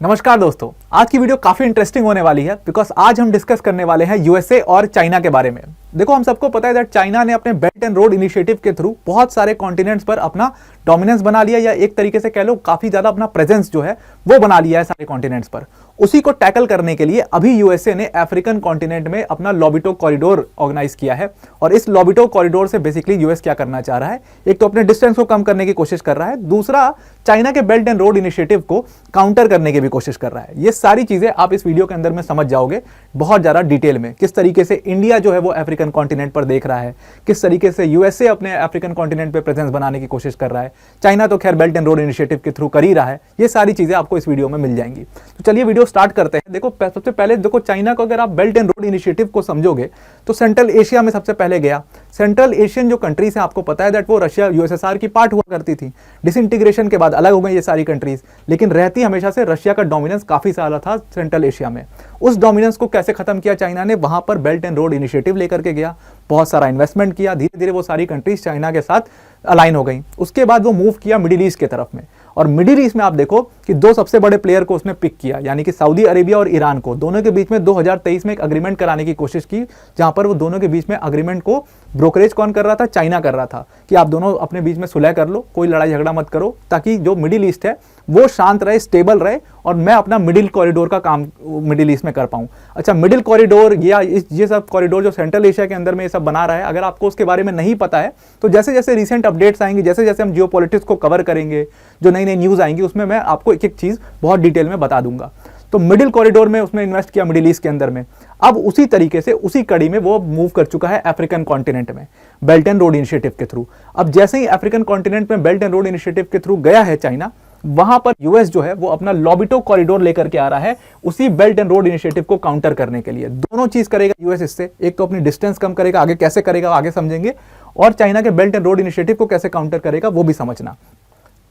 नमस्कार दोस्तों, आज की वीडियो काफी इंटरेस्टिंग होने वाली है बिकॉज आज हम डिस्कस करने वाले हैं यूएसए और चाइना के बारे में। देखो, हम सबको पता है दैट चाइना ने अपने बेल्ट एंड रोड इनिशिएटिव के थ्रू बहुत सारे कॉन्टिनेंट्स पर अपना डोमिनेंस बना लिया, या एक तरीके से कह लो काफी ज्यादा अपना प्रेजेंस जो है वो बना लिया है सारे कॉन्टिनेंट्स पर। उसी को टैकल करने के लिए अभी यूएसए ने अफ्रीकन कॉन्टिनेंट में अपना लॉबिटो कॉरिडोर ऑर्गेनाइज किया है। और इस लॉबिटो कॉरिडोर से बेसिकली यूएस क्या करना चाह रहा है, एक तो अपने डिस्टेंस को कम करने की कोशिश कर रहा है, दूसरा चाइना के बेल्ट एंड रोड इनिशिएटिव को काउंटर करने की भी कोशिश कर रहा है। ये सारी चीजें आप इस वीडियो के अंदर में समझ जाओगे बहुत ज्यादा डिटेल में, किस तरीके से इंडिया जो है वो अफ्रीकन कॉन्टिनेंट पर देख रहा है, किस तरीके से यूएसए अपने अफ्रीकन कॉन्टिनेंट पे प्रेजेंस बनाने की कोशिश कर रहा है, चाइना तो खैर बेल्ट एंड रोड इनिशिएटिव के थ्रू कर ही रहा है। ये सारी चीजें आपको इस वीडियो में मिल जाएंगी। तो चलिए वीडियो स्टार्ट करते हैं। देखो, सबसे पहले देखो, चाइना को अगर आप बेल्ट एंड रोड इनिशिएटिव को समझोगे तो सेंट्रल एशिया में सबसे पहले गया। सेंट्रल एशियन जो कंट्रीज हैं, आपको पता है दैट वो रशिया यूएसएसआर की पार्ट हुआ करती थी। डिसइंटीग्रेशन के बाद अलग हो गई ये सारी कंट्रीज, लेकिन रहती हमेशा से रशिया का डोमिनेंस काफी सारा था सेंट्रल एशिया में। उस डोमिनेंस को कैसे खत्म किया चाइना ने, वहां पर बेल्ट एंड रोड इनिशिएटिव लेकर के गया, बहुत सारा इन्वेस्टमेंट किया, धीरे धीरे वो सारी कंट्रीज चाइना के साथ अलाइन हो गई। उसके बाद वो मूव किया मिडिल ईस्ट की तरफ में, और मिडिल ईस्ट में आप देखो कि दो सबसे बड़े प्लेयर को उसने पिक किया, यानी कि सऊदी अरेबिया और ईरान को। दोनों के बीच में 2023 में एक अग्रीमेंट कराने की कोशिश की, जहां पर वो दोनों के बीच में अग्रीमेंट को ब्रोकरेज कौन कर रहा था, चाइना कर रहा था, कि आप दोनों अपने बीच में सुलह कर लो, कोई लड़ाई झगड़ा मत करो, ताकि जो मिडिल ईस्ट है वो शांत रहे, स्टेबल रहे, और मैं अपना मिडिल कॉरिडोर का काम मिडिल ईस्ट में कर पाऊं। अच्छा, मिडिल कॉरिडोर या ये सब कॉरिडोर जो सेंट्रल एशिया के अंदर में ये सब बना रहा है, अगर आपको उसके बारे में नहीं पता है तो जैसे जैसे रिसेंट अपडेट्स आएंगे, जैसे जैसे हम जियोपॉलिटिक्स को कवर करेंगे, जो नई नई न्यूज आएंगी, उसमें मैं आपको एक एक चीज बहुत डिटेल में बता दूंगा। तो मिडिल कॉरिडोर में उसने इन्वेस्ट किया मिडिल ईस्ट के अंदर में। अब उसी तरीके से उसी कड़ी में वो मूव कर चुका है अफ्रीकन कॉन्टिनेंट में बेल्ट एंड रोड इनिशिएटिव के थ्रू। अब जैसे ही अफ्रीकन कॉन्टिनेंट में बेल्ट एंड रोड इनिशिएटिव के थ्रू गया है चाइना, वहां पर यूएस जो है वो अपना लॉबिटो कॉरिडोर लेकर के आ रहा है उसी बेल्ट एंड रोड इनिशिएटिव को काउंटर करने के लिए। दोनों चीज करेगा यूएस इससे, एक तो अपनी डिस्टेंस कम करेगा, आगे कैसे करेगा आगे समझेंगे, और चाइना के बेल्ट एंड रोड इनिशिएटिव को कैसे काउंटर करेगा वो भी समझना।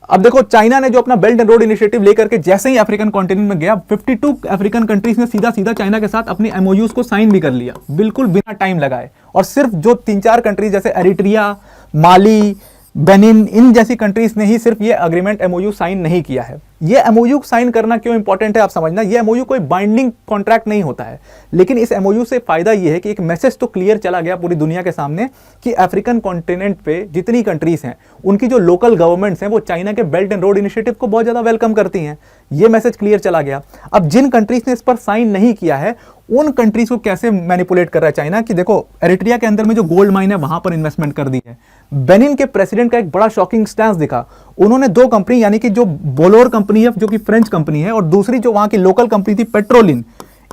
अब देखो, चाइना ने जो अपना बेल्ट एंड रोड इनिशिएटिव लेकर के जैसे ही अफ्रीकन कॉन्टिनेंट में गया, 52 अफ्रीकन कंट्रीज ने सीधा सीधा चाइना के साथ अपनी एमओयूज को साइन भी कर लिया, बिल्कुल बिना टाइम लगाए। और सिर्फ जो 3-4 कंट्रीज जैसे एरिट्रिया, माली, बेनिन, इन जैसी कंट्रीज ने ही सिर्फ ये अग्रीमेंट एमओयू साइन नहीं किया है। ये एमओयू साइन करना क्यों इंपॉर्टेंट है आप समझना। ये एमओयू कोई बाइंडिंग कॉन्ट्रैक्ट नहीं होता है, लेकिन इस एमओयू से फायदा ये है कि एक मैसेज तो क्लियर चला गया पूरी दुनिया के सामने कि अफ्रीकन कॉन्टिनेंट पे जितनी कंट्रीज हैं, उनकी जो लोकल गवर्नमेंट्स हैं, वो चाइना के बेल्ट एंड रोड इनिशिएटिव को बहुत ज्यादा वेलकम करती हैं। ये मैसेज क्लियर चला गया। अब जिन कंट्रीज ने इस पर साइन नहीं किया है, उन कंट्रीज को कैसे मैनिपुलेट कर रहा है चाइना, कि देखो एरिट्रिया के अंदर में जो गोल्ड माइन है वहां पर इन्वेस्टमेंट कर दी है। बेनिन के प्रेसिडेंट का एक बड़ा शॉकिंग स्टैंस दिखा। उन्होंने दो कंपनी, यानी कि जो बोलोर कंपनी है जो कि फ्रेंच कंपनी है, और दूसरी जो वहां की लोकल कंपनी थी पेट्रोलिन,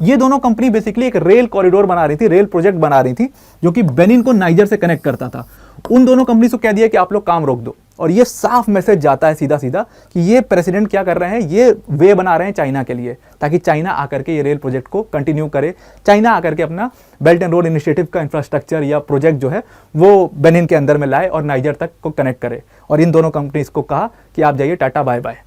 ये दोनों कंपनी बेसिकली एक रेल कॉरिडोर बना रही थी, रेल प्रोजेक्ट बना रही थी, जो कि बेनिन को नाइजर से कनेक्ट करता था। उन दोनों कंपनी को कह दिया कि आप लोग काम रोक दो। और ये साफ मैसेज जाता है सीधा सीधा कि ये प्रेसिडेंट क्या कर रहे हैं, ये वे बना रहे हैं चाइना के लिए, ताकि चाइना आकर के ये रेल प्रोजेक्ट को कंटिन्यू करे, चाइना आकर के अपना बेल्ट एंड रोड इनिशिएटिव का इंफ्रास्ट्रक्चर या प्रोजेक्ट जो है वो बेनिन के अंदर में लाए और नाइजर तक को कनेक्ट करे। और इन दोनों कंपनीज को कहा कि आप जाइए, टाटा बाय बाय।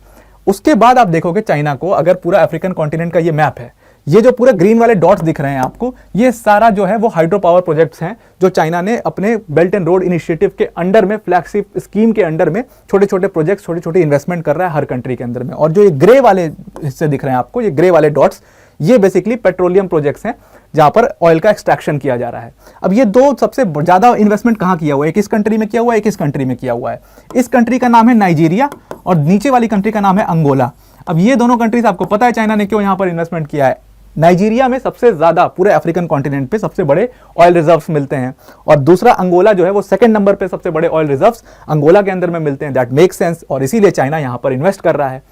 उसके बाद आप देखोगे चाइना को, अगर पूरा अफ्रीकन कॉन्टिनेंट का ये मैप है, ये जो पूरे ग्रीन वाले डॉट्स दिख रहे हैं आपको, ये सारा जो है वो हाइड्रो पावर प्रोजेक्ट्स हैं जो चाइना ने अपने बेल्ट एंड रोड इनिशिएटिव के अंडर में, फ्लैगशिप स्कीम के अंडर में छोटे छोटे प्रोजेक्ट्स, छोटे छोटे इन्वेस्टमेंट कर रहा है हर कंट्री के अंदर में। और जो ये ग्रे वाले हिस्से दिख रहे हैं आपको, ये ग्रे वाले डॉट्स, ये बेसिकली पेट्रोलियम प्रोजेक्ट्स हैं जहां पर ऑयल का एक्सट्रैक्शन किया जा रहा है। अब ये दो सबसे ज्यादा इन्वेस्टमेंट कहां किया हुआ है, एक इस कंट्री में किया हुआ है, एक इस कंट्री में किया हुआ है। इस कंट्री का नाम है नाइजीरिया और नीचे वाली कंट्री का नाम है अंगोला। अब ये दोनों कंट्रीज आपको पता है चाइना ने क्यों यहां पर इन्वेस्टमेंट किया है। नाइजीरिया में सबसे ज्यादा पूरे अफ्रीकन कॉन्टिनेंट पे सबसे बड़े ऑयल रिजर्व्स मिलते हैं, और दूसरा अंगोला जो है वो सेकंड नंबर पे सबसे बड़े ऑयल रिजर्व्स अंगोला के अंदर में मिलते हैं। दैट मेक सेंस, और इसीलिए चाइना यहां पर इन्वेस्ट कर रहा है।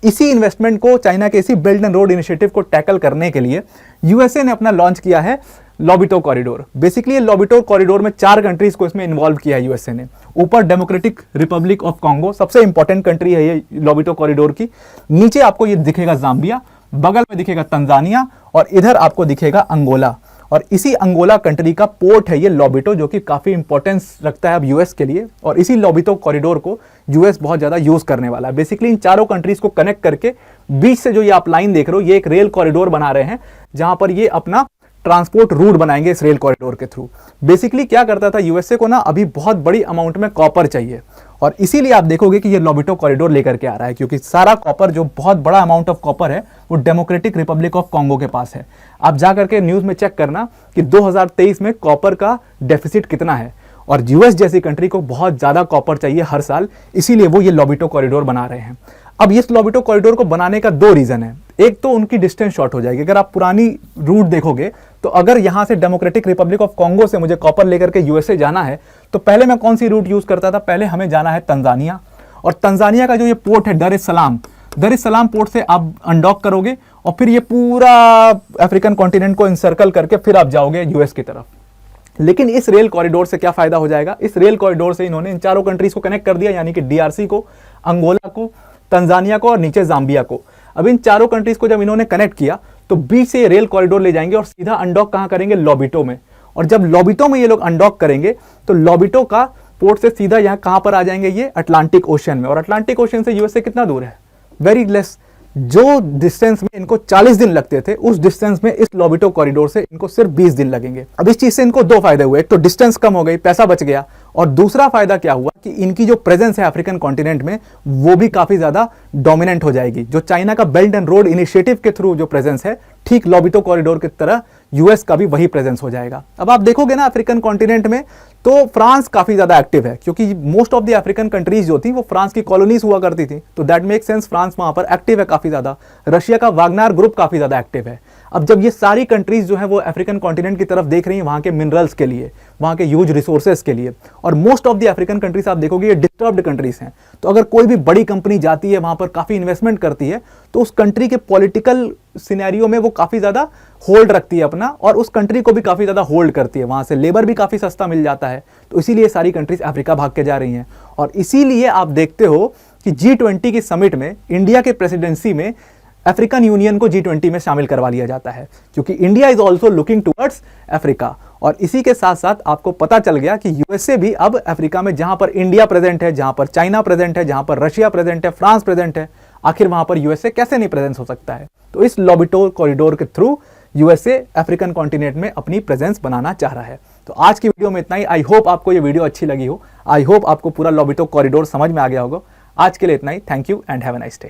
इसी इन्वेस्टमेंट को, चाइना के इसी बेल्ट एंड रोड इनिशिएटिव को टैकल करने के लिए यूएसए ने अपना लॉन्च किया है लॉबिटो कॉरिडोर। बेसिकली लॉबिटो कॉरिडोर में 4 कंट्रीज को इसमें इन्वॉल्व किया है यूएसए ने। ऊपर डेमोक्रेटिक रिपब्लिक ऑफ कॉन्गो सबसे इंपॉर्टेंट कंट्री है ये लॉबिटो कॉरिडोर की। नीचे आपको ये दिखेगा जाम्बिया, बगल में दिखेगा तंजानिया, और इधर आपको दिखेगा अंगोला। और इसी अंगोला कंट्री का पोर्ट है ये लॉबिटो, जो कि काफी इंपॉर्टेंस रखता है अब यूएस के लिए। और इसी लॉबिटो कॉरिडोर को यूएस बहुत ज्यादा यूज करने वाला है। बेसिकली इन चारों कंट्रीज को कनेक्ट करके बीच से जो ये आप लाइन देख रहे हो, ये एक रेल कॉरिडोर बना रहे हैं, जहां पर ये अपना ट्रांसपोर्ट रूट बनाएंगे इस रेल कॉरिडोर के थ्रू। बेसिकली क्या करता था यूएसए को ना, अभी बहुत बड़ी अमाउंट में कॉपर चाहिए, और इसीलिए आप देखोगे कि ये लोबिटो कॉरिडोर लेकर के आ रहा है, क्योंकि सारा कॉपर, जो बहुत बड़ा अमाउंट ऑफ कॉपर है, वो डेमोक्रेटिक रिपब्लिक ऑफ कॉन्गो के पास है। आप जा करके न्यूज़ में चेक करना कि 2023 में कॉपर का डेफिसिट कितना है, और यूएस जैसी कंट्री को बहुत ज़्यादा कॉपर चाहिए हर साल, इसीलिए वो ये लोबिटो कॉरिडोर बना रहे हैं। अब इस लोबिटो कॉरिडोर को बनाने का 2 रीज़न है। एक तो उनकी डिस्टेंस शॉर्ट हो जाएगी। अगर आप पुरानी रूट देखोगे तो अगर यहाँ से डेमोक्रेटिक रिपब्लिक ऑफ कॉन्गो से मुझे कॉपर लेकर के यूएसए जाना है, तो पहले मैं कौन सी रूट यूज़ करता था? पहले हमें जाना है तंजानिया, और तंजानिया का जो ये पोर्ट है दर इस सलाम पोर्ट से आप अनडॉक करोगे और फिर ये पूरा अफ्रीकन कॉन्टिनेंट को इंसर्कल करके फिर आप जाओगे यूएस की तरफ। लेकिन इस रेल कॉरिडोर से क्या फायदा हो जाएगा? इस रेल कॉरिडोर से इन्होंने इन चारों कंट्रीज को कनेक्ट कर दिया, यानी कि डीआरसी को, अंगोला को, तंजानिया को और नीचे जाम्बिया को। अब इन चारों कंट्रीज को जब इन्होंने कनेक्ट किया तो बीच से रेल कॉरिडोर ले जाएंगे और सीधा अनडॉक कहां करेंगे? लोबिटो में। और जब लोबिटो में ये लोग अनडॉक करेंगे तो लोबिटो का पोर्ट से सीधा यहां कहां पर आ जाएंगे? ये अटलांटिक ओशन में। और अटलांटिक ओशन से यूएसए कितना दूर है? Very less. जो डिस्टेंस में इनको 40 दिन लगते थे, उस डिस्टेंस में इस लोबिटो कॉरिडोर से इनको सिर्फ 20 दिन लगेंगे। अब इस चीज से इनको 2 फायदे हुए। एक तो डिस्टेंस कम हो गई, पैसा बच गया, और दूसरा फायदा क्या हुआ कि इनकी जो प्रेजेंस है अफ्रीकन कॉन्टिनेंट में, वो भी काफी ज्यादा डोमिनेंट हो जाएगी। जो चाइना का बेल्ट एंड रोड इनिशिएटिव के थ्रू जो प्रेजेंस है, ठीक लोबिटो कॉरिडोर की तरह यूएस का भी वही प्रेजेंस हो जाएगा। अब आप देखोगे ना अफ्रीकन कॉन्टिनेंट में, तो फ्रांस काफी ज्यादा एक्टिव है, क्योंकि most of the African countries जो थी वो फ्रांस की कॉलोनीज हुआ करती थी, तो दैट मेक सेंस, फ्रांस वहां पर एक्टिव है काफी ज्यादा। रशिया का वागनर ग्रुप काफी ज्यादा एक्टिव है। अब जब ये सारी कंट्रीज जो है वो अफ्रीकन कॉन्टिनेंट की तरफ देख रही हैं, वहां के मिनरल्स के लिए, वहां के ह्यूज रिसोर्सेज के लिए, और most of the African countries आप देखोगे ये डिस्टर्ब्ड कंट्रीज हैं, तो अगर कोई भी बड़ी कंपनी जाती है वहां पर काफी इन्वेस्टमेंट करती है, तो उस कंट्री के पॉलिटिकल सिनेरियो में वो काफी ज्यादा होल्ड रखती है अपना, और उस कंट्री को भी काफी ज्यादा होल्ड करती है। वहां से लेबर भी काफी सस्ता मिल जाता है, तो इसीलिए सारी कंट्रीज अफ्रीका भाग के जा रही हैं। और इसीलिए आप देखते हो कि G20 की समिट में इंडिया के प्रेसिडेंसी में अफ्रीकन यूनियन को G20 में शामिल करवा लिया जाता है, क्योंकि India is also looking towards Africa. और इसी के साथ साथ आपको पता चल गया कि यूएसए भी अब अफ्रीका में, जहां पर इंडिया प्रेजेंट है, जहां पर चाइना प्रेजेंट है, जहां पर रशिया प्रेजेंट है, फ्रांस प्रेजेंट है, आखिर वहां पर यूएसए कैसे नहीं प्रेजेंस हो सकता है? तो इस लोबिटो कॉरिडोर के थ्रू यूएसए अफ्रीकन कॉन्टिनेंट में अपनी प्रेजेंस बनाना चाह रहा है। तो आज की वीडियो में इतना ही। आई होप आपको ये वीडियो अच्छी लगी हो। आई होप आपको पूरा लोबिटो कॉरिडोर समझ में आ गया होगा। आज के लिए इतना ही। Thank you and have a nice day.